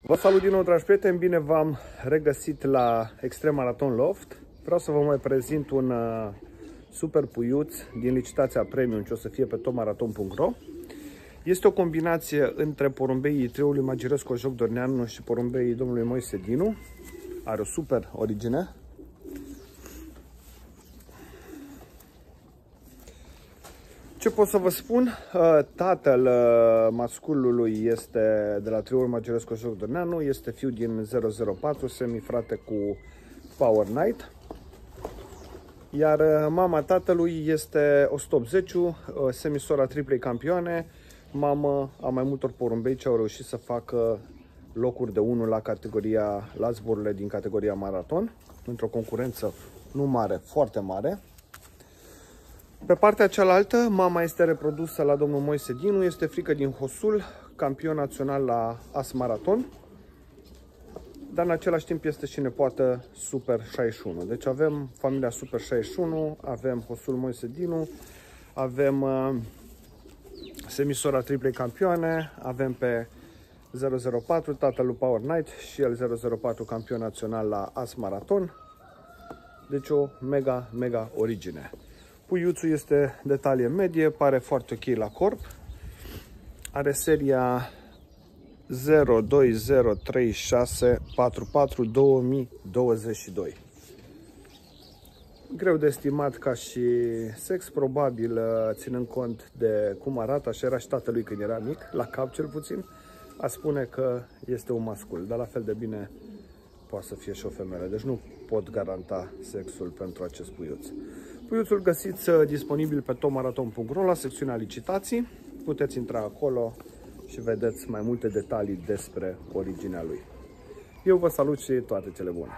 Vă salut din nou, dragi prieteni, bine v-am regăsit la Extreme Marathon Loft. Vreau să vă mai prezint un super puiuț din licitația premium ce o să fie pe topmarathon.ro. Este o combinație între porumbeii Triului Magirescu Joc Dorneanu și porumbeii domnului Moise Dinu. Are o super origine. Ce pot să vă spun? Tatăl masculului este de la Triul Magirescu Joc Dorneanu, este fiu din 004, semifrate cu Power Knight. Iar mama tatălui este 180, semisora triplei campioane, mamă a mai multor porumbei ce au reușit să facă locuri de 1 la zborurile din categoria maraton, într-o concurență nu mare, foarte mare. Pe partea cealaltă, mama este reprodusă la domnul Moise Dinu, este frică din Hosul, campion național la As Maraton, dar în același timp este și nepoată Super 61. Deci avem familia Super 61, avem Hosul Moise Dinu, avem semisora triplei campioane, avem pe 004 tatăl lui Power Knight și el 004 campion național la As Maraton. Deci o mega origine. Puiuțul este de talie medie, pare foarte ok la corp. Are seria 0203644 Greu de estimat ca și sex, probabil ținând cont de cum arată, așa era și tatălui când era mic, la cap cel puțin, a spune că este un mascul, dar la fel de bine poate să fie și o femeie, deci nu pot garanta sexul pentru acest puiuț. Puiuțul găsiți disponibil pe topmarathon.ro la secțiunea licitații. Puteți intra acolo și vedeți mai multe detalii despre originea lui. Eu vă salut și toate cele bune!